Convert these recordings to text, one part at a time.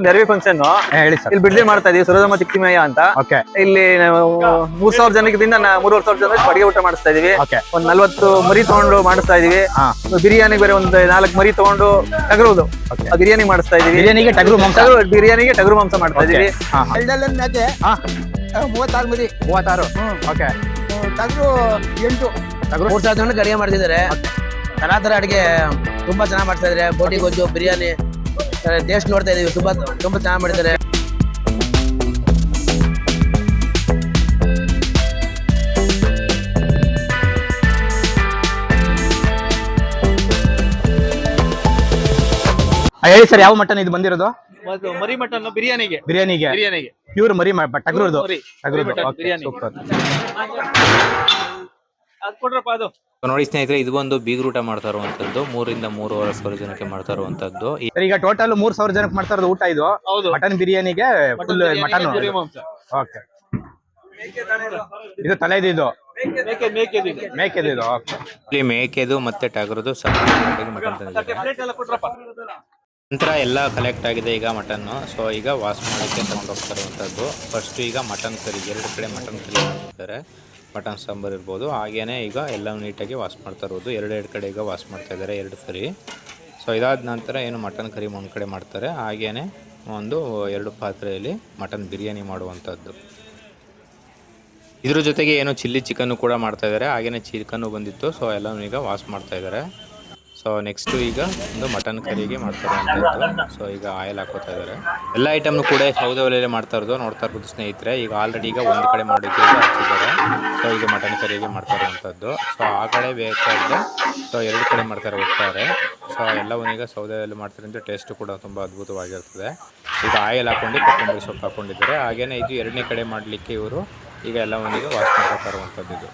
ಒಂದು ನೆರವಿ ಫಂಕ್ಷನ್ ಹೇಳಿ ಸರ್. ಇಲ್ಲಿ ಬಿಡ್ದಿ ಮಾಡ್ತಾ ಇದೀವಿ ಸುರದಮ್ಮ ತಿಕ್ತಿಮಯ್ಯ ಅಂತ. ಇಲ್ಲಿ 3000 ಜನದಿಂದ 3500 ಜನ ಅಡಿಗೆ ಊಟ ಮಾಡಿಸ್ತಾ ಇದೀವಿ. ಒಂದ್ 40 ಮರಿ ತಗೊಂಡು ಮಾಡಿಸ್ತಾ ಇದೀವಿ. ಬಿರಿಯಾನಿ ಬೇರೆ ಒಂದ್ 4 ಮರಿ ತಗೊಂಡು ಟಗರುದು ಬಿರಿಯಾನಿ ಮಾಡಿಸ್ತಾ ಇದೀವಿ. ಬಿರಿಯಾನಿಗೆ ಟಗರು ಮಾಂಸ ಮಾಡ್ತಾ ಇದೀವಿ. 36 ಮರಿ 36. ಟಗರು 8. 3000 ಜನಕ್ಕೆ ಅಡಿಗೆ ಮಾಡ್ತಿದ್ದಾರೆ. ತರ ಅಡಿಗೆ ತುಂಬಾ ಚೆನ್ನಾಗಿ ಮಾಡ್ತಾ ಇದಾರೆ. ಬೋಟಿ ಗೊಜ್ಜು, ಬಿರಿಯಾನಿ ಟೇಸ್ಟ್ ನೋಡ್ತಾ ಇದೀವಿ. ತುಂಬಾ ಚೆನ್ನಾಗಿ ಮಾಡಿದ್ದಾರೆ. ಹೇಳಿ ಸರ್, ಯಾವ ಮಟನ್ ಇದು ಬಂದಿರೋದು? ಮರಿ ಮಟನ್ ಬಿರಿಯಾನಿಗೆ ಪ್ಯೂರ್ ಮರಿ ಟಗರುದು. ನೋಡಿ ಸ್ನೇಹಿತರೆ, ಇದು ಒಂದು ಬೀಗ್ರೂಟ ಮಾಡ್ತಾ ಇರುವಂತದ್ದು 3 ರಿಂದ 3,500 ಜನಕ್ಕೆ ಮಾಡ್ತಾ ಇರುವಂತದ್ದು. ಈಗ ಟೋಟಲ್ 3,000 ಜನಕ್ಕೆ ಮಾಡ್ತಾ ಇರೋದು ಊಟ ಇದು. ಮಟನ್ ಬಿರಿಯಾನಿಗೆ ಫುಲ್ ಮಟನ್. ಓಕೆ, ಇದು ತಲೆದು, ಇದು ಮೇಕೆದು. ಇಲ್ಲಿ ಮೇಕೆದು ಮತ್ತೆ ಟಗರುದು ಮಟನ್ ತಂದಿದ್ದಾರೆ. ನಂತರ ಎಲ್ಲ ಕಲೆಕ್ಟ್ ಆಗಿದೆ ಈಗ ಮಟನ್ನು. ಸೊ ಈಗ ವಾಶ್ ಮಾಡೋಕ್ಕೆ ತಗೊಂಡು ಹೋಗ್ತಾ ಇರುವಂಥದ್ದು. ಫಸ್ಟ್ ಈಗ ಮಟನ್ ಕರಿ, 2 ಕಡೆ ಮಟನ್ ಕರಿ ಮಾಡ್ತಿದ್ದಾರೆ. ಮಟನ್ ಸಾಂಬಾರು ಇರ್ಬೋದು. ಹಾಗೇನೆ ಈಗ ಎಲ್ಲ ನೀಟಾಗಿ ವಾಶ್ ಮಾಡ್ತಾ ಇರೋದು. 2 ಕಡೆ ಈಗ ವಾಶ್ ಮಾಡ್ತಾ ಇದ್ದಾರೆ, 2 ಕರಿ. ಸೊ ಇದಾದ ನಂತರ ಏನು ಮಟನ್ ಕರಿ ಒಂದು ಕಡೆ ಮಾಡ್ತಾರೆ. ಹಾಗೇನೆ ಒಂದು 2 ಪಾತ್ರೆಯಲ್ಲಿ ಮಟನ್ ಬಿರಿಯಾನಿ ಮಾಡುವಂಥದ್ದು. ಇದ್ರ ಜೊತೆಗೆ ಏನು ಚಿಲ್ಲಿ ಚಿಕನ್ನು ಕೂಡ ಮಾಡ್ತಾ ಇದ್ದಾರೆ. ಹಾಗೇನೆ ಚಿಕನ್ನು ಬಂದಿತ್ತು. ಸೊ ಎಲ್ಲನೂ ಈಗ ವಾಶ್ ಮಾಡ್ತಾ ಇದ್ದಾರೆ. ಸೊ ನೆಕ್ಸ್ಟ್ ಈಗ ಒಂದು ಮಟನ್ ಕರಿಗೆ ಮಾಡ್ತಾ ಇರುವಂಥದ್ದು. ಸೊ ಈಗ ಆಯಿಲ್ ಹಾಕೋತಾ ಇದ್ದಾರೆ. ಎಲ್ಲ ಐಟಮ್ನು ಕೂಡ ಸೌದೆ ಒಲೆಯಲ್ಲೇ ಮಾಡ್ತಾ ಇರೋದು ನೋಡ್ತಾ ಇರ್ಬೋದು ಸ್ನೇಹಿತರೆ. ಈಗ ಆಲ್ರೆಡಿ ಈಗ ಒಂದು ಕಡೆ ಮಾಡೋಕ್ಕೆ ಹಚ್ಚಿದ್ದಾರೆ. ಸೊ ಈಗ ಮಟನ್ ಕರಿಗೆ ಮಾಡ್ತಾ ಇರುವಂಥದ್ದು. ಸೊ ಆ ಕಡೆ ಬೇಕಾದ್ರೆ ಸೊ 2 ಕಡೆ ಮಾಡ್ತಾರೆ ಒಟ್ಟಾರೆ. ಸೊ ಎಲ್ಲವನ್ನೂ ಈಗ ಸೌದೆಯಲ್ಲಿ ಮಾಡ್ತಾರಿಂದ ಟೇಸ್ಟ್ ಕೂಡ ತುಂಬ ಅದ್ಭುತವಾಗಿರ್ತದೆ. ಈಗ ಆಯಿಲ್ ಹಾಕೊಂಡು ಕೊತ್ತಂಬರಿ ಸೊಪ್ಪು ಹಾಕೊಂಡಿದ್ದಾರೆ. ಹಾಗೇನೆ ಇದು 2ನೇ ಕಡೆ ಮಾಡಲಿಕ್ಕೆ ಇವರು ಈಗ ಎಲ್ಲವನ್ನೀಗ ವಾಶ್ ಮಾಡ್ತಾ ಇರುವಂಥದ್ದು.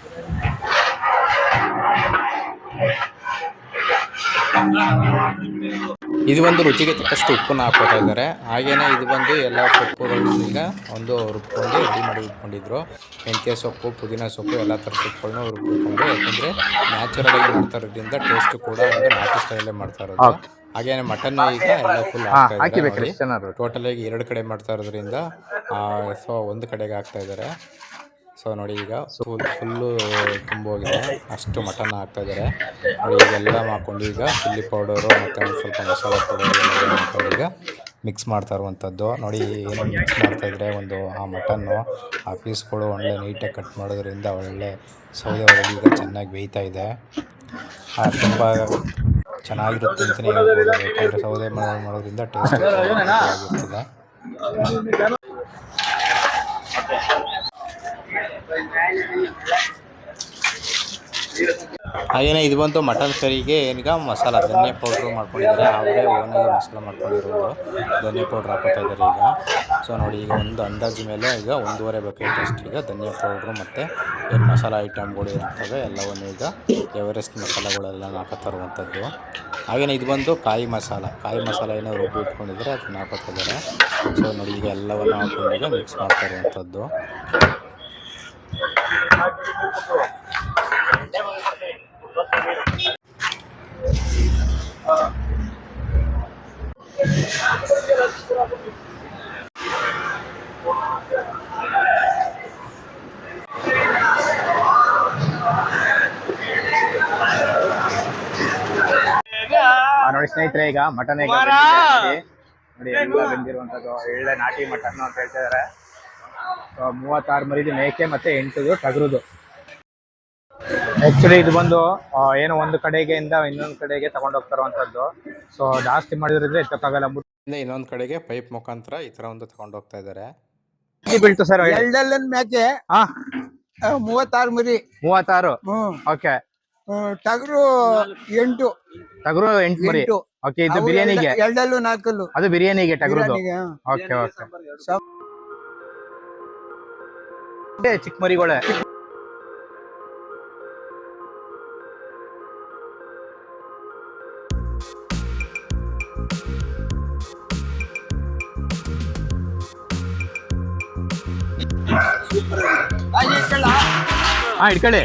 ಇದು ಒಂದು ರುಚಿಗೆ ತಕ್ಕಷ್ಟು ಉಪ್ಪನ್ನು ಹಾಕೋತಾ ಇದ್ದಾರೆ. ಹಾಗೇನೆ ಇದು ಬಂದು ಎಲ್ಲ ಸೊಪ್ಪುಗಳನ್ನು ಈಗ ಒಂದು ರುಬ್ಕೊಂಡು ರೆಡಿ ಮಾಡಿ ಇಟ್ಕೊಂಡಿದ್ರು. ಮೆಂತ್ಯ ಸೊಪ್ಪು, ಪುದೀನ ಸೊಪ್ಪು ಎಲ್ಲ ಥರ ಸೊಪ್ಪುಗಳನ್ನ ರುಬ್ಕೊಂಡು, ಯಾಕಂದರೆ ನ್ಯಾಚುರಲ್ ಆಗಿ ಮಾಡ್ತಾ ಇರೋದ್ರಿಂದ ಟೇಸ್ಟ್ ಕೂಡ ಒಂದು ನಾಟಿ ಸ್ಟೈಲಲ್ಲೇ ಮಾಡ್ತಾ ಇರೋದು. ಹಾಗೇನೆ ಮಟನ್ ಈಗ ಎಲ್ಲ ಫುಲ್ ಹಾಕ್ತಾ ಟೋಟಲ್ ಆಗಿ 2 ಕಡೆ ಮಾಡ್ತಾ ಇರೋದ್ರಿಂದ ಸೊ 1 ಕಡೆಗೆ ಹಾಕ್ತಾ ಇದ್ದಾರೆ. ಸೊ ನೋಡಿ ಈಗ ಫುಲ್ಲು ತುಂಬೋಗಿದೆ, ಅಷ್ಟು ಮಟನ್ ಹಾಕ್ತಾ ಇದ್ದಾರೆ. ನೋಡಿ ಈಗೆಲ್ಲ ಹಾಕ್ಕೊಂಡು ಈಗ ಚಿಲ್ಲಿ ಪೌಡರು ಮತ್ತು ಸ್ವಲ್ಪ ಮಸಾಲೆ ಪೌಡರ್ ಎಲ್ಲ ಹಾಕ್ಕೊಂಡು ಈಗ ಮಿಕ್ಸ್ ಮಾಡ್ತಾ ಇರುವಂಥದ್ದು. ನೋಡಿ ಏನು ಮಿಕ್ಸ್ ಮಾಡ್ತಾಯಿದ್ರೆ ಒಂದು ಆ ಮಟನ್ನು ಆ ಪೀಸ್ಗಳು ಒಳ್ಳೆ ನೀಟಾಗಿ ಕಟ್ ಮಾಡೋದ್ರಿಂದ ಒಳ್ಳೆ ಸೌದೆ ಒಳಗೆ ಈಗ ಚೆನ್ನಾಗಿ ಬೇಯ್ತಾ ಇದೆ. ತುಂಬ ಚೆನ್ನಾಗಿರುತ್ತೆ ಅಂತಲೇ ಹೇಳ್ಬೋದು. ಯಾಕಂದರೆ ಸೌದೆ ಮಾಡೋದ್ರಿಂದ ಟೇಸ್ಟ್ ಆಗಿರ್ತದೆ. ಹಾಗೇನೆ ಇದು ಬಂತು ಮಟನ್ ಕರಿಗೆ ಏನೀಗ ಮಸಾಲ ಧನಿಯಾ ಪೌಡ್ರು ಮಾಡ್ಕೊಂಡಿದ್ದಾರೆ. ಅವರೇ ಓನಾಗಿ ಮಸಾಲ ಮಾಡ್ಕೊಂಡಿರೋದು. ಧನಿಯಾ ಪೌಡ್ರ್ ಹಾಕೋತಾ ಇದ್ದಾರೆ ಈಗ. ಸೊ ನೋಡಿ ಈಗ ಒಂದು ಅಂದಾಜು ಮೇಲೆ ಈಗ 1.5 ಬಕೆಟ್ ಅಷ್ಟು ಈಗ ಧನಿಯಾ ಪೌಡ್ರು ಮತ್ತು ಏನು ಮಸಾಲ ಐಟಮ್ಗಳು ಇರ್ತವೆ ಎಲ್ಲವನ್ನು ಈಗ ಎವರೆಸ್ಟ್ ಮಸಾಲಗಳೆಲ್ಲ ಹಾಕೋತಾ ಇರುವಂಥದ್ದು. ಹಾಗೆಯೇ ಇದು ಬಂದು ಕಾಯಿ ಮಸಾಲ ಏನೋ ರುಬ್ಬಿ ಇಟ್ಕೊಂಡಿದ್ದಾರೆ, ಅದನ್ನು ಹಾಕೋತಾ ಇದ್ದಾರೆ. ಸೊ ನೋಡಿ ಈಗ ಎಲ್ಲವನ್ನು ಹಾಕೊಂಡು ಈಗ ಮಿಕ್ಸ್ ಮಾಡ್ತಾ ಇರುವಂಥದ್ದು. ನೋಡಿ ಸ್ನೇಹಿತರೆ, ಈಗ ಮಟನ್ ನೋಡಿ ಎಲ್ಲ ಬಂದಿರುವಂಥದ್ದು ಒಳ್ಳೆ ನಾಟಿ ಮಟನ್ ಅಂತ ಹೇಳ್ತಿದ್ದಾರೆ. 36 ಮರಿದು ಮೇಕೆ ಮತ್ತೆ 8 ಟಗರುದು. ಆ್ಯಕ್ಚುಲಿ ಇದು ಬಂದು ಏನು ಒಂದು ಕಡೆಗೆಯಿಂದ ಇನ್ನೊಂದು ಕಡೆಗೆ ತಗೊಂಡೋಗ್ತಾ ಇರುವಂಥದ್ದು. ಸೊ ಜಾಸ್ತಿ ಮಾಡಿದ್ರಿಂದ ಎತ್ತಕ್ಕಾಗಲ್ಲ, ಇನ್ನೊಂದು ಕಡೆಗೆ ಪೈಪ್ ಮುಖಾಂತರ ಈ ಥರ ಒಂದು ತಗೊಂಡು ಹೋಗ್ತಾ ಇದ್ದಾರೆ. ಬೀಳ್ತು ಸರ್. ಮ್ಯಾಚೆ 36 ಮರಿ 36. ಓಕೆ. ಟಗರು 8. ಟಗರು 8 ಮರಿ. ಓಕೆ. ಇದು ಬಿರಿಯಾನಿಗೆ 2 4. ಅದು ಬಿರಿಯಾನಿಗೆ ಟಗರುದು. Okay okay. ಚಿಕ್ಕ ಮರಿಗಳೇ. ಇಟ್ಕೊಳ್ಳಿ.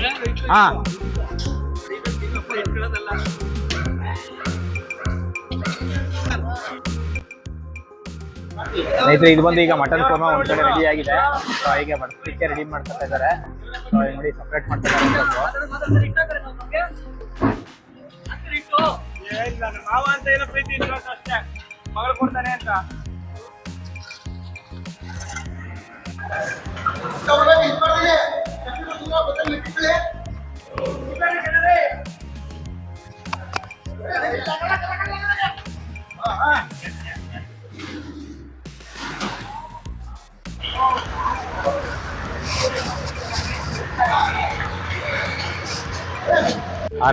ಸ್ನೇಹಿತರೆ ಇದು ಬಂದು ಈಗ ಮಟನ್ ಕೋರ್ಮಾ ಒಂದ್ ಕಡೆ ರೆಡಿ ಆಗಿದೆ. ಸೊ ಈಗ ಬಡಿಸ್ಲಿಕ್ಕೆ ರೆಡಿ ಮಾಡ್ಕೊತಾ ಇದ್ದಾರೆ. ಸೊ ಈಗ ನೋಡಿ ಸಪ್ರೇಟ್ ಮಾಡ್ತಾ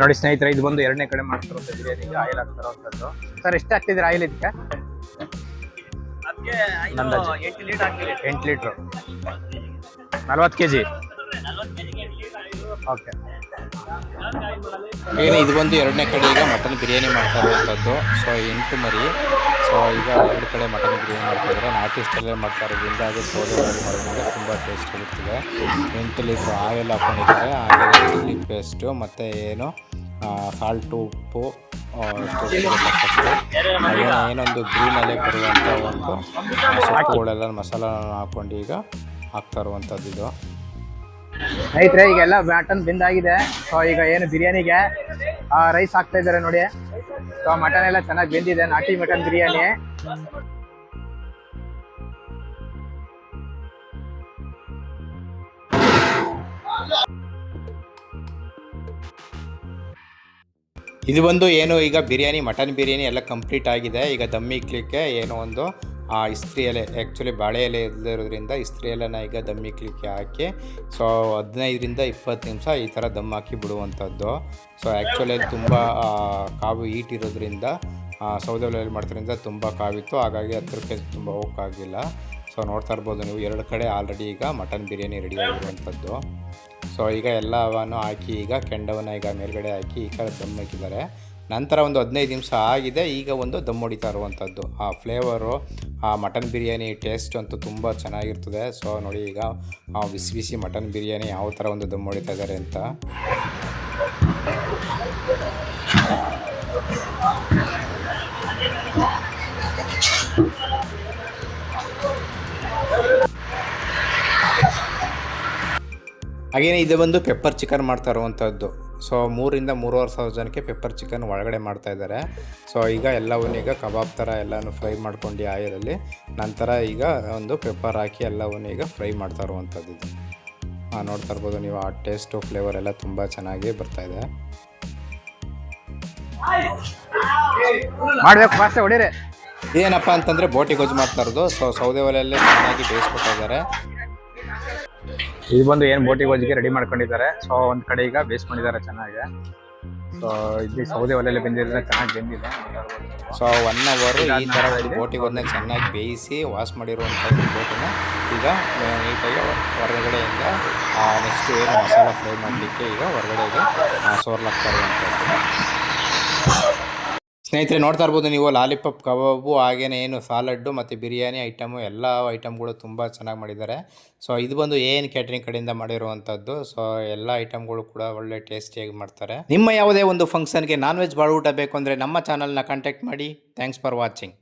ನೋಡಿ ಸ್ನೇಹಿತರೆ ಇದು ಬಂದು ಎರಡನೇ ಕಡೆ ಮಾಡ್ತಿರೋದು ಬಿರಿಯಾನಿಗೆ ಆಯಿಲ್ ಹಾಕ್ತಿರೋಂಥದ್ದು. ಸರ್ ಎಷ್ಟು ಹಾಕ್ತಿದ್ದೀರಾ ಆಯಿಲ್ ಇದಕ್ಕೆ? 8 ಲೀಟ್ರು 40 kg. ಓಕೆ. ಏನು ಇದು ಬಂದು ಎರಡನೇ ಕಡೆ ಈಗ ಮಟನ್ ಬಿರಿಯಾನಿ ಮಾಡ್ತಾ ಇರುವಂಥದ್ದು. ಸೊ 8 ಮರಿ. ಸೊ ಈಗ 2 ಕಡೆ ಮಟನ್ ಬಿರಿಯಾನಿ ಮಾಡ್ತಾ ಇದ್ದಾರೆ. ನಾಟಿ ಸ್ಟೈಲಲ್ಲಿ ಮಾಡ್ತಾ ಇರೋದ್ರಿಂದ ಅದು ಸೋದೆ ಮಾಡೋದ್ರಿಂದ ತುಂಬ ಟೇಸ್ಟ್ ಇರುತ್ತದೆ. 8 ಲೀಟ್ರ್ ಆಯಿಲ್ ಹಾಕೊಂಡಿದ್ದಾರೆ. ಹಾಗೆ ಚಿಲ್ಲಿ ಪೇಸ್ಟು ಮತ್ತು ಏನು ಸಾಲ್ಟು, ಉಪ್ಪು, ಏನೊಂದು ಗ್ರೀನಲ್ಲಿ ಬರುವಂಥ ಒಂದು ಸೊಪ್ಪುಗಳೆಲ್ಲ ಮಸಾಲ ಹಾಕೊಂಡು ಈಗ ಹಾಕ್ತಾ ಇರುವಂಥದ್ದು ಇದು. ಸ್ನೇಹಿತರೆ ಈಗೆಲ್ಲ ಮಟನ್ ಬೆಂದಾಗಿದೆ. ಸೊ ಈಗ ಏನು ಬಿರಿಯಾನಿಗೆ ರೈಸ್ ಹಾಕ್ತಾ ಇದ್ದಾರೆ ನೋಡಿ. ಸೊ ಮಟನ್ ಎಲ್ಲ ಚೆನ್ನಾಗಿ ಬೆಂದಿದೆ, ನಾಟಿ ಮಟನ್ ಬಿರಿಯಾನಿ. ಇದು ಬಂದು ಏನು ಈಗ ಬಿರಿಯಾನಿ ಮಟನ್ ಬಿರಿಯಾನಿ ಎಲ್ಲ ಕಂಪ್ಲೀಟ್ ಆಗಿದೆ. ಈಗ ದಮ್ ಇಕ್ಲಿಕ್ಕೆ ಏನೋ ಒಂದು ಇಸ್ತ್ರಿ ಎಲೆ, ಆ್ಯಕ್ಚುಲಿ ಬಾಳೆ ಎಲೆ ಇಲ್ಲದಿರೋದ್ರಿಂದ ಇಸ್ತ್ರಿ ಎಲೆನ ಈಗ ದಮ್ ಇಕ್ಲಿಕ್ಕೆ ಹಾಕಿ ಸೊ 15ರಿಂದ 20 ನಿಮಿಷ ಈ ಥರ ದಮ್ ಹಾಕಿ ಬಿಡುವಂಥದ್ದು. ಸೊ ಆ್ಯಕ್ಚುಲಿ ತುಂಬ ಕಾವು ಹೀಟ್ ಇರೋದ್ರಿಂದ ಸೌದೆ ಒಲೆಯಲ್ಲಿ ಮಾಡ್ತಿರೋದ್ರಿಂದ ತುಂಬ ಕಾವಿತ್ತು, ಹಾಗಾಗಿ ಹತ್ರಕ್ಕೆ ತುಂಬ ಹೋಗೋಕ್ಕಾಗಿಲ್ಲ. ಸೊ ನೋಡ್ತಾ ಇರ್ಬೋದು ನೀವು 2 ಕಡೆ ಆಲ್ರೆಡಿ ಈಗ ಮಟನ್ ಬಿರಿಯಾನಿ ರೆಡಿ ಆಗಿರುವಂಥದ್ದು. ಸೊ ಈಗ ಎಲ್ಲವನ್ನು ಹಾಕಿ ಈಗ ಕೆಂಡವನ್ನು ಈಗ ಮೇಲ್ಗಡೆ ಹಾಕಿ ಈ ಥರ ದಮ್ ಹಾಕಿದ್ದಾರೆ. ನಂತರ ಒಂದು 15 ನಿಮಿಷ ಆಗಿದೆ. ಈಗ ಒಂದು ದಮ್ ಹೊಡಿತಾ ಇರುವಂಥದ್ದು. ಆ ಫ್ಲೇವರು ಆ ಮಟನ್ ಬಿರಿಯಾನಿ ಟೇಸ್ಟ್ ಅಂತೂ ತುಂಬ ಚೆನ್ನಾಗಿರ್ತದೆ. ಸೊ ನೋಡಿ ಈಗ ಬಿಸಿ ಬಿಸಿ ಮಟನ್ ಬಿರಿಯಾನಿ ಯಾವ ಥರ ಒಂದು ದಮ್ ಹೊಡಿತಾ ಇದ್ದಾರೆ ಅಂತ. ಹಾಗೇನೇ ಇದು ಬಂದು ಪೆಪ್ಪರ್ ಚಿಕನ್ ಮಾಡ್ತಾ ಇರುವಂಥದ್ದು. ಸೊ 3ರಿಂದ 3,500 ಜನಕ್ಕೆ ಪೆಪ್ಪರ್ ಚಿಕನ್ ಒಳಗಡೆ ಮಾಡ್ತಾ ಇದ್ದಾರೆ. ಸೊ ಈಗ ಎಲ್ಲವನ್ನೂ ಈಗ ಕಬಾಬ್ ಥರ ಎಲ್ಲನೂ ಫ್ರೈ ಮಾಡ್ಕೊಂಡು ಆಯಿಲಲ್ಲಿ ನಂತರ ಈಗ ಒಂದು ಪೆಪ್ಪರ್ ಹಾಕಿ ಎಲ್ಲವನ್ನೂ ಈಗ ಫ್ರೈ ಮಾಡ್ತಾ ಇರುವಂಥದ್ದು ಇದು. ನೋಡ್ತಾ ಇರ್ಬೋದು ನೀವು, ಆ ಟೇಸ್ಟು ಫ್ಲೇವರ್ ಎಲ್ಲ ತುಂಬ ಚೆನ್ನಾಗಿ ಬರ್ತಾಯಿದೆ. ಮಾಡ್ಬೇಕು ಫಾಸ್ಟ್ ಹೊಡೀರಿ. ಏನಪ್ಪ ಅಂತಂದರೆ ಬೋಟಿ ಗೊಜ್ಜು ಮಾಡ್ತಾ ಇರೋದು. ಸೊ ಸೌದೆ ಒಲೆಯಲ್ಲೇ ಚೆನ್ನಾಗಿ ಬೇಯಿಸ್ಕೊತಾ ಇದ್ದಾರೆ. ಇದು ಬಂದು ಏನು ಬೋಟಿ ಗೊಜ್ಜಿಗೆ ರೆಡಿ ಮಾಡ್ಕೊಂಡಿದ್ದಾರೆ. ಸೊ ಒಂದು ಕಡೆ ಈಗ ಬೇಯಿಸ್ಕೊಂಡಿದ್ದಾರೆ ಚೆನ್ನಾಗಿ. ಸೊ ಇಲ್ಲಿ ಸೌದೆ ಒಲೆಯಲ್ಲಿ ಬೆಂದಿರೋದ್ರಿಂದ ಚೆನ್ನಾಗಿ ಬೆಂದಿದೆ. ಸೊ 1 ಅವರ್ ಈ ಥರ ಒಂದು ಬೋಟಿ ಗೊಜ್ಜನ್ನ ಚೆನ್ನಾಗಿ ಬೇಯಿಸಿ ವಾಶ್ ಮಾಡಿರುವಂಥ ಬೋಟಿನ ಈಗ ನೀಟಾಗಿ ಹೊರಗಡೆಯಿಂದ ನೆಕ್ಸ್ಟ್ ಏನು ಮಸಾಲ ಫ್ರೈ ಮಾಡಲಿಕ್ಕೆ ಈಗ ಹೊರಗಡೆಗೆ ಸೋರ್ಲಾಗ್ತಾ ಇರುವಂಥದ್ದು. ಸ್ನೇಹಿತರೆ ನೋಡ್ತಾ ಇರ್ಬೋದು ನೀವು, ಲಾಲಿಪಾಪ್ ಕಬಾಬು ಹಾಗೇನೇ ಏನು ಸಾಲಡ್ಡು ಮತ್ತು ಬಿರಿಯಾನಿ ಐಟಮು ಎಲ್ಲ ಐಟಮ್ಗಳು ತುಂಬ ಚೆನ್ನಾಗಿ ಮಾಡಿದ್ದಾರೆ. ಸೊ ಇದು ಬಂದು ಏನು ಕ್ಯಾಟ್ರಿಂಗ್ ಕಡೆಯಿಂದ ಮಾಡಿರುವಂಥದ್ದು. ಸೊ ಎಲ್ಲ ಐಟಮ್ಗಳು ಕೂಡ ಒಳ್ಳೆ ಟೇಸ್ಟಿಯಾಗಿ ಮಾಡ್ತಾರೆ. ನಿಮ್ಮ ಯಾವುದೇ ಒಂದು ಫಂಕ್ಷನ್ಗೆ ನಾನ್ ವೆಜ್ ಬಾಳ ಊಟ ಬೇಕು ಅಂದರೆ ನಮ್ಮ ಚಾನಲ್ನ ಕಾಂಟ್ಯಾಕ್ಟ್ ಮಾಡಿ. Thanks for watching.